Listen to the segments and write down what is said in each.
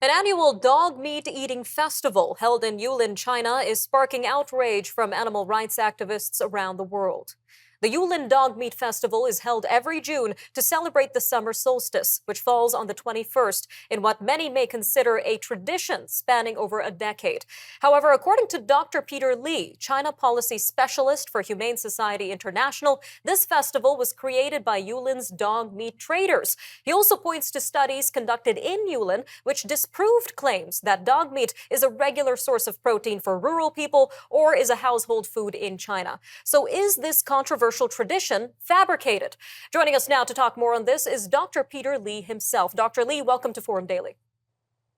An annual dog meat eating festival held in Yulin, China, is sparking outrage from animal rights activists around the world. The Yulin Dog Meat Festival is held every June to celebrate the summer solstice, which falls on the 21st, in what many may consider a tradition spanning over a decade. However, according to Dr. Peter Li, China policy specialist for Humane Society International, this festival was created by Yulin's dog meat traders. He also points to studies conducted in Yulin, which disproved claims that dog meat is a regular source of protein for rural people or is a household food in China. So is this controversial tradition fabricated? Joining us now to talk more on this is Dr. Peter Li himself. Dr. Li, welcome to Forum Daily.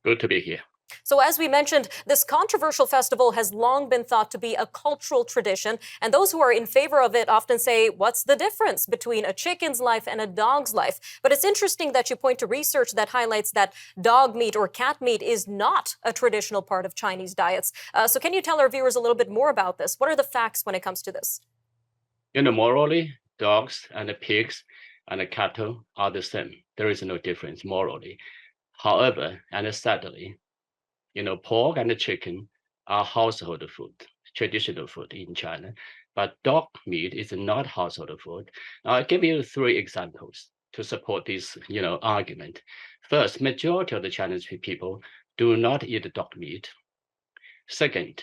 Good to be here. So, as we mentioned, this controversial festival has long been thought to be a cultural tradition, and those who are in favor of it often say, what's the difference between a chicken's life and a dog's life? But it's interesting that you point to research that highlights that dog meat or cat meat is not a traditional part of Chinese diets. So, can you tell our viewers a little bit more about this? What are the facts when it comes to this? Morally, dogs and pigs and cattle are the same. There is no difference morally. However, and sadly, pork and chicken are household food, traditional food in China, but dog meat is not household food. I'll give you three examples to support this, argument. First, majority of the Chinese people do not eat dog meat. Second,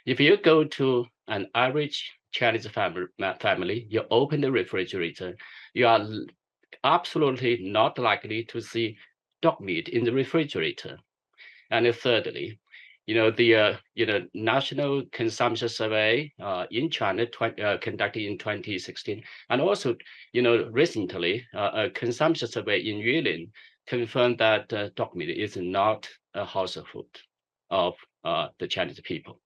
if you go to an average Chinese family, you open the refrigerator, you are absolutely not likely to see dog meat in the refrigerator. And thirdly, the national consumption survey in China conducted in 2016, and also recently a consumption survey in Yulin confirmed that dog meat is not a household food of the Chinese people.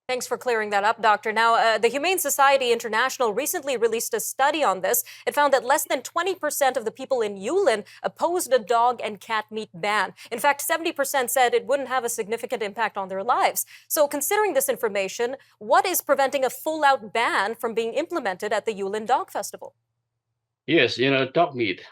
Thanks for clearing that up, Doctor. Now, the Humane Society International recently released a study on this. It found that less than 20% of the people in Yulin opposed a dog and cat meat ban. In fact, 70% said it wouldn't have a significant impact on their lives. So, considering this information, what is preventing a full-out ban from being implemented at the Yulin Dog Festival? Yes, dog meat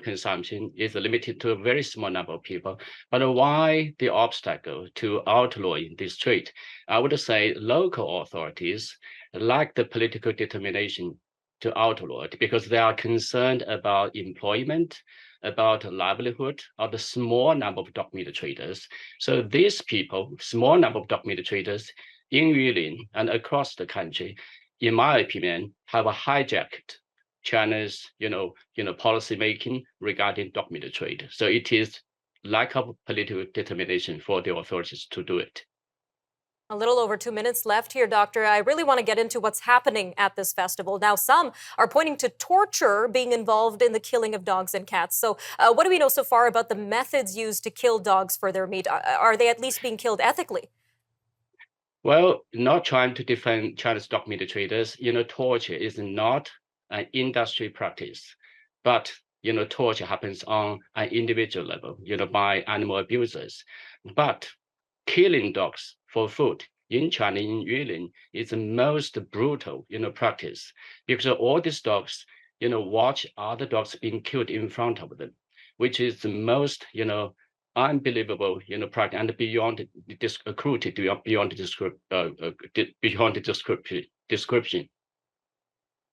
consumption is limited to a very small number of people. But why the obstacle to outlawing this trait? I would say local authorities lack the political determination to outlaw it because they are concerned about employment, about livelihood of the small number of dog meat traders. So these people, small number of dog meat traders in Yulin and across the country, in my opinion, have hijacked China's, policy making regarding dog meat trade. So it is lack of political determination for the authorities to do it. A little over 2 minutes left here, Doctor. I really want to get into what's happening at this festival. Now, some are pointing to torture being involved in the killing of dogs and cats. So, what do we know so far about the methods used to kill dogs for their meat? Are they at least being killed ethically? Well, not trying to defend China's dog meat traders, torture is not an industry practice, but torture happens on an individual level, by animal abusers. But killing dogs for food in China, in Yulin, is the most brutal, practice because all these dogs, watch other dogs being killed in front of them, which is the most, unbelievable, practice and beyond this cruelty, beyond the description.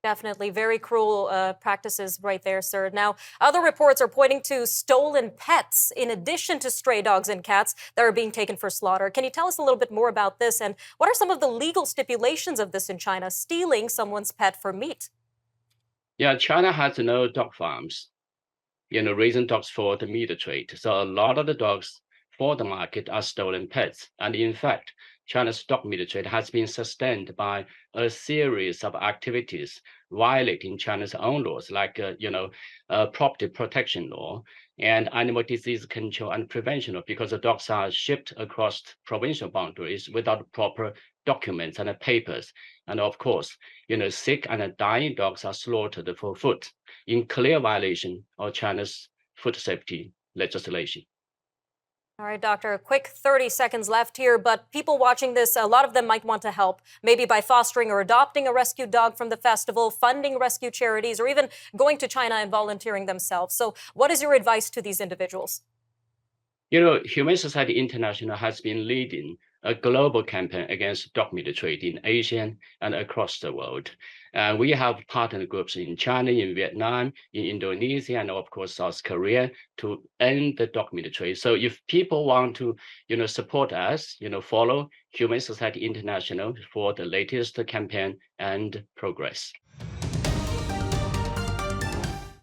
Definitely very cruel practices right there, sir. Now, other reports are pointing to stolen pets in addition to stray dogs and cats that are being taken for slaughter. Can you tell us a little bit more about this? And what are some of the legal stipulations of this in China, stealing someone's pet for meat? Yeah, China has no dog farms, raising dogs for the meat trade. So a lot of the dogs for the market are stolen pets. And in fact, China's dog meat trade has been sustained by a series of activities violating China's own laws, like property protection law and animal disease control and prevention law, because the dogs are shipped across provincial boundaries without proper documents and papers. And of course, sick and dying dogs are slaughtered for food in clear violation of China's food safety legislation. All right, Doctor, a quick 30 seconds left here, but people watching this, a lot of them might want to help, maybe by fostering or adopting a rescued dog from the festival, funding rescue charities, or even going to China and volunteering themselves. So what is your advice to these individuals? Humane Society International has been leading a global campaign against dog meat trade in Asia and across the world. And we have partner groups in China, in Vietnam, in Indonesia, and of course, South Korea to end the dog meat trade. So if people want to, support us, follow Humane Society International for the latest campaign and progress.